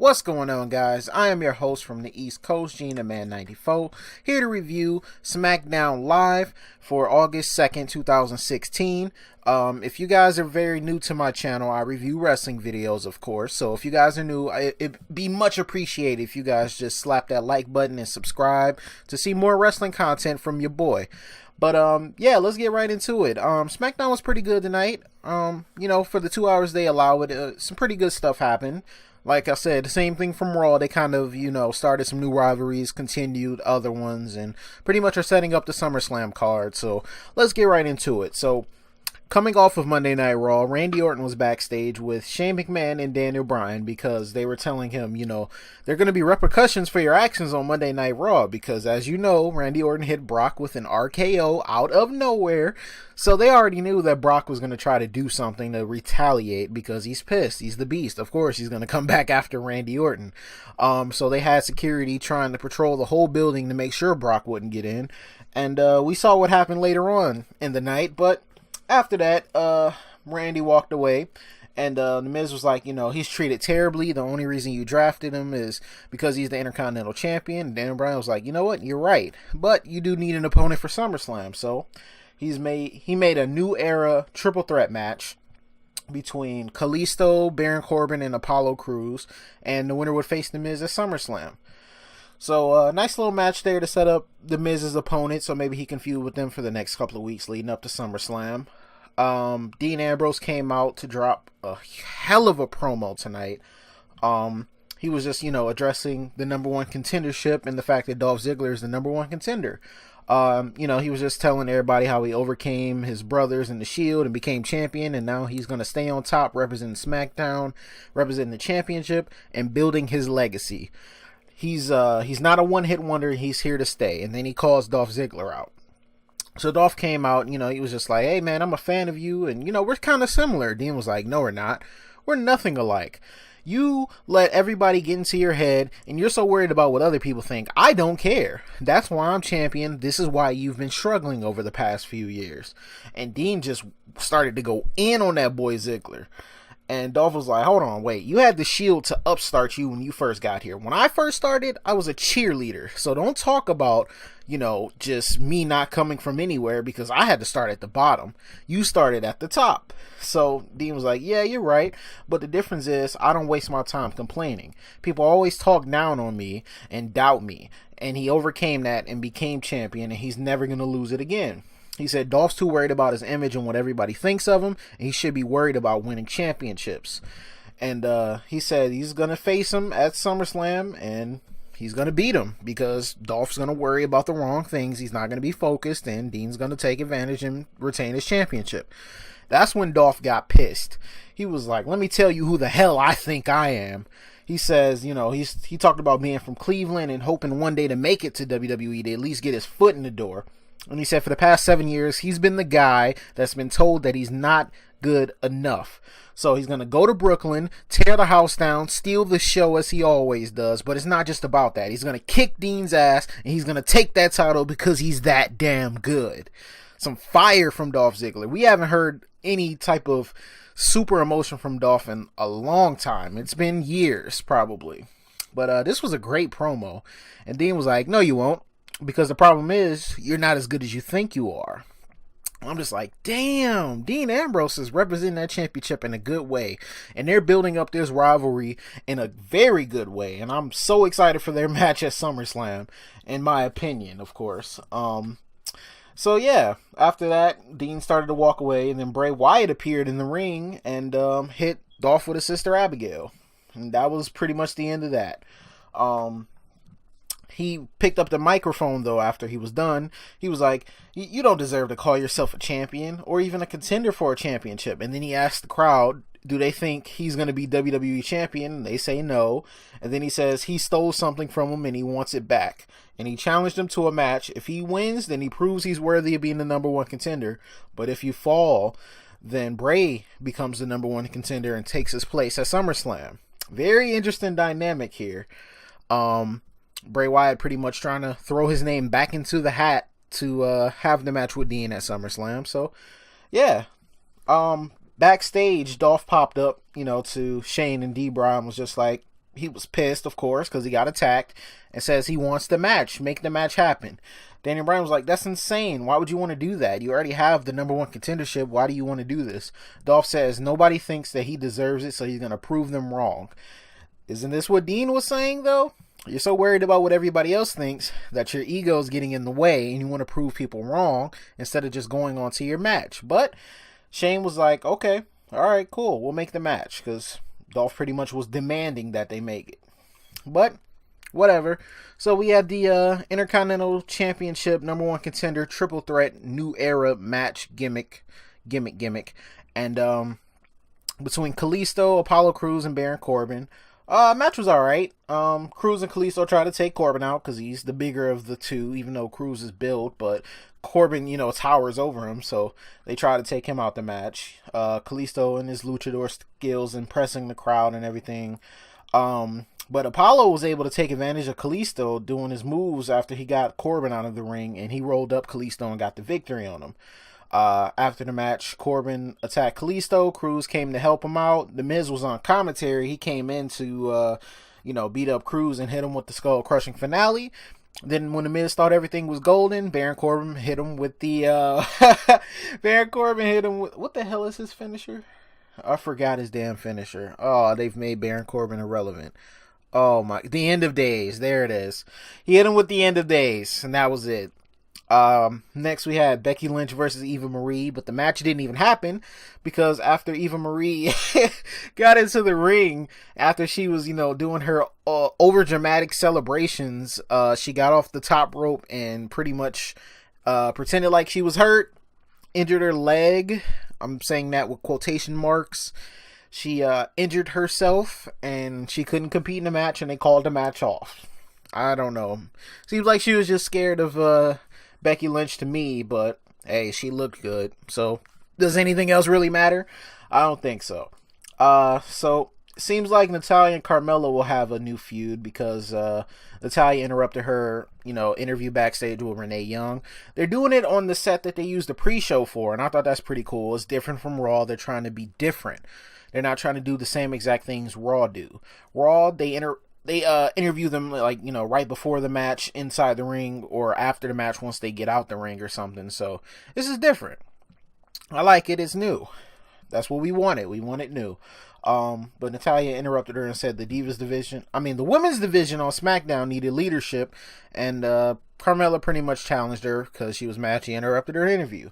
What's going on, guys? I am your host from the East Coast, Gina Man 94, here to review SmackDown Live for August 2nd, 2016. If you guys are very new to my channel, I review wrestling videos, of course. So if you guys are new, it'd be much appreciated if you guys just slap that like button and subscribe to see more wrestling content from your boy. But yeah, let's get right into it. SmackDown was pretty good tonight. For the 2 hours they allow it, some pretty good stuff happened. Like I said, the same thing from Raw. They kind of, started some new rivalries, continued other ones, and pretty much are setting up the SummerSlam card. So let's get right into it. So coming off of Monday Night Raw, Randy Orton was backstage with Shane McMahon and Daniel Bryan because they were telling him, there are going to be repercussions for your actions on Monday Night Raw because, as you know, Randy Orton hit Brock with an RKO out of nowhere. So they already knew that Brock was going to try to do something to retaliate because he's pissed. He's the Beast. Of course, he's going to come back after Randy Orton. So they had security trying to patrol the whole building to make sure Brock wouldn't get in. And we saw what happened later on in the night, but after that, Randy walked away, and The Miz was like, he's treated terribly. The only reason you drafted him is because he's the Intercontinental Champion. And Daniel Bryan was like, you know what, you're right, but you do need an opponent for SummerSlam. So he made a new era triple threat match between Kalisto, Baron Corbin, and Apollo Crews, and the winner would face The Miz at SummerSlam. So, nice little match there to set up The Miz's opponent, so maybe he can feud with them for the next couple of weeks leading up to SummerSlam. Dean Ambrose came out to drop a hell of a promo tonight. He was just, addressing the number one contendership and the fact that Dolph Ziggler is the number one contender. He was just telling everybody how he overcame his brothers in the Shield and became champion, and now he's going to stay on top, representing SmackDown, representing the championship, and building his legacy. He's not a one-hit wonder. He's here to stay. And then he calls Dolph Ziggler out. So Dolph came out, he was just like, hey, man, I'm a fan of you. And, we're kind of similar. Dean was like, no, we're not. We're nothing alike. You let everybody get into your head, and you're so worried about what other people think. I don't care. That's why I'm champion. This is why you've been struggling over the past few years. And Dean just started to go in on that boy Ziggler. And Dolph was like, hold on, wait, you had the Shield to upstart you when you first got here. When I first started, I was a cheerleader. So don't talk about, just me not coming from anywhere because I had to start at the bottom. You started at the top. So Dean was like, yeah, you're right. But the difference is I don't waste my time complaining. People always talk down on me and doubt me. And he overcame that and became champion, and he's never going to lose it again. He said Dolph's too worried about his image and what everybody thinks of him, and he should be worried about winning championships. And he said he's going to face him at SummerSlam, and he's going to beat him because Dolph's going to worry about the wrong things. He's not going to be focused, and Dean's going to take advantage and retain his championship. That's when Dolph got pissed. He was like, let me tell you who the hell I think I am. He says, he talked about being from Cleveland and hoping one day to make it to WWE, to at least get his foot in the door. And he said for the past 7 years, he's been the guy that's been told that he's not good enough. So he's going to go to Brooklyn, tear the house down, steal the show as he always does. But it's not just about that. He's going to kick Dean's ass, and he's going to take that title because he's that damn good. Some fire from Dolph Ziggler. We haven't heard any type of super emotion from Dolph in a long time. It's been years, probably. But this was a great promo. And Dean was like, no, you won't. Because the problem is, you're not as good as you think you are. I'm just like, damn, Dean Ambrose is representing that championship in a good way. And they're building up this rivalry in a very good way. And I'm so excited for their match at SummerSlam, in my opinion, of course. So yeah, after that, Dean started to walk away. And then Bray Wyatt appeared in the ring and hit Dolph with his sister Abigail. And that was pretty much the end of that. He picked up the microphone, though, after he was done. He was like, you don't deserve to call yourself a champion or even a contender for a championship. And then he asked the crowd, do they think he's going to be WWE champion? And they say no. And then he says he stole something from him and he wants it back. And he challenged him to a match. If he wins, then he proves he's worthy of being the number one contender. But if you fall, then Bray becomes the number one contender and takes his place at SummerSlam. Very interesting dynamic here. Bray Wyatt pretty much trying to throw his name back into the hat to have the match with Dean at SummerSlam. So, yeah. Backstage, Dolph popped up, to Shane and D. Bryan, was just like, he was pissed, of course, because he got attacked, and says he wants the match, make the match happen. Daniel Bryan was like, that's insane. Why would you want to do that? You already have the number one contendership. Why do you want to do this? Dolph says nobody thinks that he deserves it, so he's going to prove them wrong. Isn't this what Dean was saying, though? You're so worried about what everybody else thinks that your ego's getting in the way and you want to prove people wrong instead of just going on to your match. But Shane was like, okay, all right, cool. We'll make the match, because Dolph pretty much was demanding that they make it. But whatever. So we had the Intercontinental Championship number one contender triple threat new era match gimmick. And between Kalisto, Apollo Crews, and Baron Corbin. Match was alright. Crews and Kalisto tried to take Corbin out because he's the bigger of the two, even though Crews is built, but Corbin, towers over him, so they try to take him out the match. Kalisto and his luchador skills impressing the crowd and everything. But Apollo was able to take advantage of Kalisto doing his moves after he got Corbin out of the ring, and he rolled up Kalisto and got the victory on him. After the match, Corbin attacked Kalisto. Crews came to help him out. The Miz was on commentary. He came in to, beat up Crews and hit him with the skull crushing finale. Then when the Miz thought everything was golden, Baron Corbin hit him with the, what the hell is his finisher? I forgot his damn finisher. Oh, they've made Baron Corbin irrelevant. Oh my, the end of days. There it is. He hit him with the end of days, and that was it. Next we had Becky Lynch versus Eva Marie, but the match didn't even happen because after Eva Marie got into the ring, after she was, doing her over dramatic celebrations, she got off the top rope and pretty much pretended like she was hurt, injured her leg. I'm saying that with quotation marks. She injured herself and she couldn't compete in the match, and they called the match off. I don't know. Seems like she was just scared of Becky Lynch to me, but hey, she looked good. So, does anything else really matter? I don't think so. So seems like Natalya and Carmella will have a new feud because Natalya interrupted her, interview backstage with Renee Young. They're doing it on the set that they used the pre-show for, and I thought that's pretty cool. It's different from Raw. They're trying to be different. They're not trying to do the same exact things Raw do. Raw, they interview them right before the match, inside the ring, or after the match once they get out the ring or something. So this is different. I like it. It's new. That's what we wanted. We wanted new. But Natalya interrupted her and said the the women's division on SmackDown needed leadership, and Carmella pretty much challenged her because she was mad she interrupted her interview.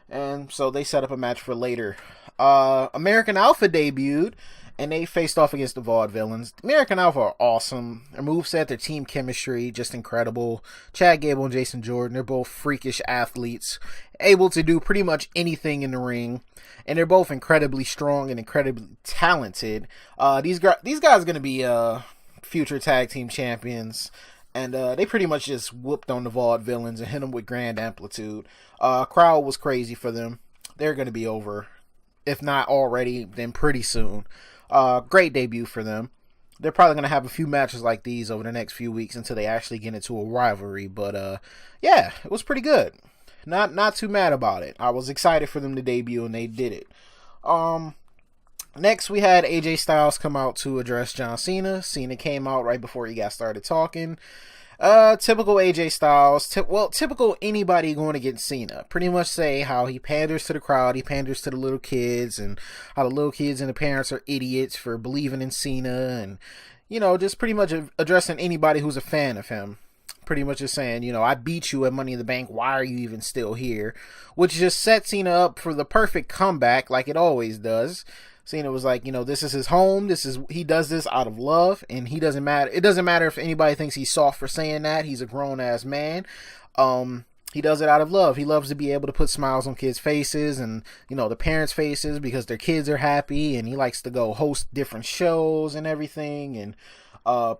And so they set up a match for later. American Alpha debuted, and they faced off against the Vaudevillains. American Alpha are awesome. Their moveset, their team chemistry, just incredible. Chad Gable and Jason Jordan, they're both freakish athletes, able to do pretty much anything in the ring. And they're both incredibly strong and incredibly talented. These guys are going to be future tag team champions. And they pretty much just whooped on the Vaudevillains and hit them with grand amplitude. Crowd was crazy for them. They're going to be over. If not already, then pretty soon. Great debut for them. They're probably going to have a few matches like these over the next few weeks until they actually get into a rivalry. But yeah, it was pretty good. Not too mad about it. I was excited for them to debut, and they did it. Next, we had AJ Styles come out to address John Cena. Cena came out right before he got started talking. Typical AJ Styles. Typical anybody going against Cena. Pretty much say how he panders to the crowd, he panders to the little kids, and how the little kids and the parents are idiots for believing in Cena, and, just pretty much addressing anybody who's a fan of him. Pretty much just saying, I beat you at Money in the Bank, why are you even still here? Which just set Cena up for the perfect comeback, like it always does. Cena was like, this is his home. He does this out of love, and it doesn't matter if anybody thinks he's soft for saying that. He's a grown ass man. He does it out of love. He loves to be able to put smiles on kids' faces and, the parents' faces because their kids are happy, and he likes to go host different shows and everything. And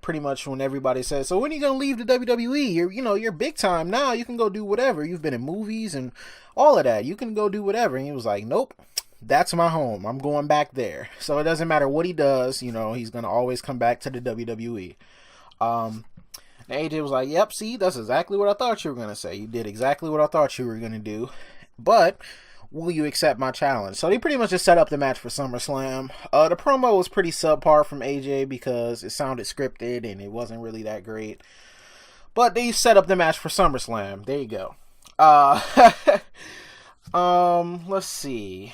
pretty much when everybody says, so when are you going to leave the WWE? You're big time now. You can go do whatever. You've been in movies and all of that. You can go do whatever. And he was like, nope. That's my home. I'm going back there. So it doesn't matter what he does, he's going to always come back to the WWE. And AJ was like, yep, see, that's exactly what I thought you were going to say. You did exactly what I thought you were going to do. But will you accept my challenge? So they pretty much just set up the match for SummerSlam. The promo was pretty subpar from AJ because it sounded scripted and it wasn't really that great. But they set up the match for SummerSlam. There you go. Let's see.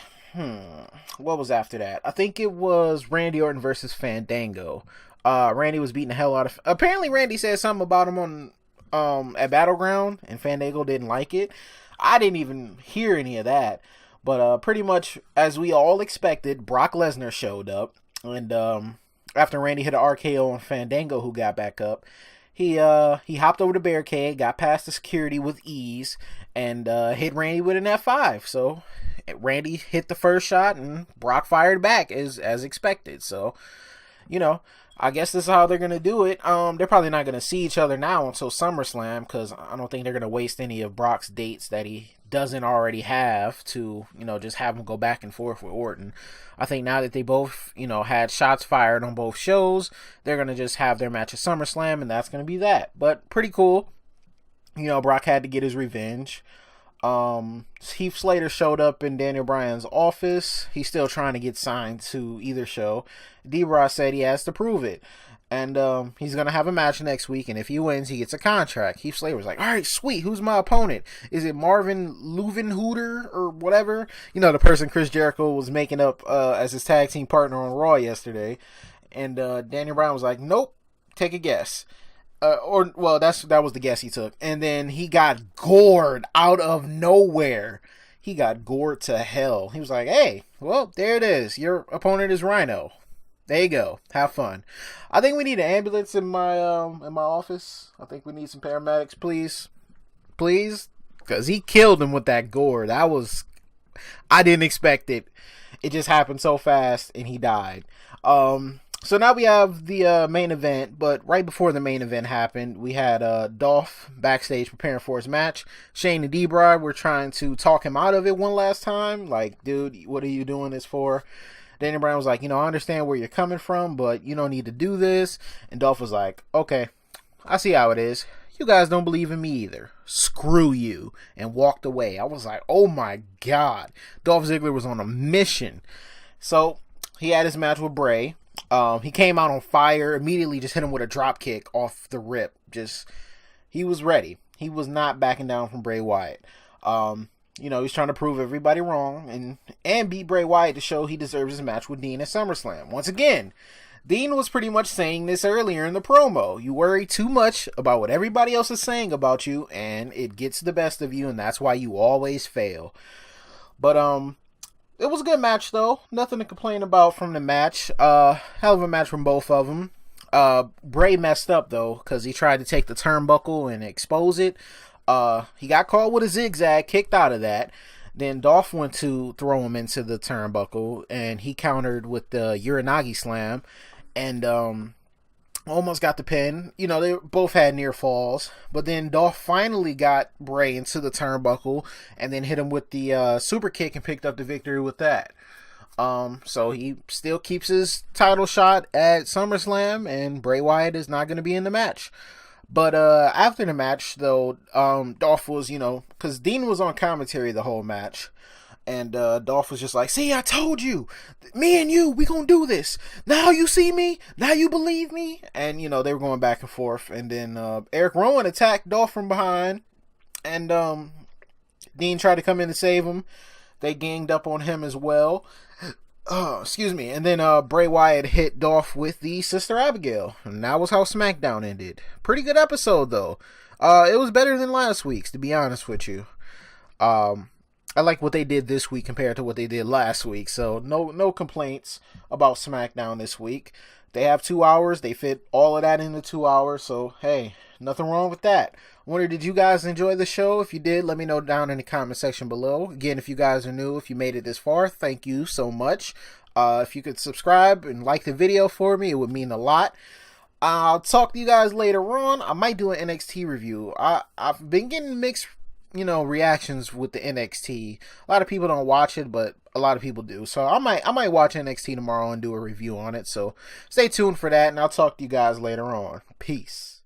What was after that? I think it was Randy Orton versus Fandango. Randy was beating the hell out of... Apparently Randy said something about him on at Battleground, and Fandango didn't like it. I didn't even hear any of that. But pretty much, as we all expected, Brock Lesnar showed up. And after Randy hit an RKO on Fandango, who got back up, he hopped over the barricade, got past the security with ease, and hit Randy with an F5. So Randy hit the first shot, and Brock fired back as expected. So, you know, I guess this is how they're going to do it. They're probably not going to see each other now until SummerSlam, because I don't think they're going to waste any of Brock's dates that he doesn't already have to, you know, just have him go back and forth with Orton. I think now that they both, you know, had shots fired on both shows, they're going to just have their match at SummerSlam, and that's going to be that. But pretty cool. You know, Brock had to get his revenge. Heath Slater showed up in Daniel Bryan's office. He's still trying to get signed to either show. D-Bra said he has to prove it. And he's going to have a match next week, and if he wins, he gets a contract. Heath Slater was like, all right, sweet, who's my opponent? Is it Marvin Leuvenhooter or whatever? You know, the person Chris Jericho was making up as his tag team partner on Raw yesterday. And Daniel Bryan was like, nope, take a guess. That was the guess he took. And then he got gored out of nowhere. He got gored to hell. He was like, hey, well, there it is. Your opponent is Rhino. There you go. Have fun. I think we need an ambulance in my office. I think we need some paramedics, please. Please. Because he killed him with that gore. I didn't expect it. It just happened so fast and he died. So now we have the main event, but right before the main event happened, we had Dolph backstage preparing for his match. Shane and D-Bra were trying to talk him out of it one last time. Like, dude, what are you doing this for? Daniel Bryan was like, you know, I understand where you're coming from, but you don't need to do this. And Dolph was like, okay, I see how it is. You guys don't believe in me either. Screw you. And walked away. I was like, oh my God. Dolph Ziggler was on a mission. So he had his match with Bray. He came out on fire, immediately just hit him with a drop kick off the rip. He was ready. He was not backing down from Bray Wyatt. You know, he's trying to prove everybody wrong and beat Bray Wyatt to show he deserves his match with Dean at SummerSlam. Once again, Dean was pretty much saying this earlier in the promo. You worry too much about what everybody else is saying about you, and it gets the best of you, and that's why you always fail. But, it was a good match, though. Nothing to complain about from the match. Hell of a match from both of them. Bray messed up, though, because he tried to take the turnbuckle and expose it. He got caught with a zigzag, kicked out of that. Then Dolph went to throw him into the turnbuckle, and he countered with the Uranagi slam, and almost got the pin. You know, they both had near falls, but then Dolph finally got Bray into the turnbuckle, and then hit him with the super kick and picked up the victory with that. So he still keeps his title shot at SummerSlam, and Bray Wyatt is not going to be in the match. But after the match, though, Dolph was, you know, because Dean was on commentary the whole match, and Dolph was just like, see, I told you, me and you, we gonna do this. Now you see me, now you believe me. And, you know, they were going back and forth, and then Eric Rowan attacked Dolph from behind, and Dean tried to come in to save him. They ganged up on him as well. Excuse me. And then Bray Wyatt hit Dolph with the Sister Abigail. And that was how SmackDown ended. Pretty good episode, though. It was better than last week's, to be honest with you. I like what they did this week compared to what they did last week. So no complaints about SmackDown this week. They have 2 hours. They fit all of that into 2 hours. So, hey, nothing wrong with that. I wonder, did you guys enjoy the show? If you did, let me know down in the comment section below. Again, if you guys are new, if you made it this far, thank you so much. If you could subscribe and like the video for me, it would mean a lot. I'll talk to you guys later on. I might do an NXT review. I've been getting mixed, reactions with the NXT. A lot of people don't watch it, but a lot of people do. So I might watch NXT tomorrow and do a review on it. So stay tuned for that, and I'll talk to you guys later on. Peace.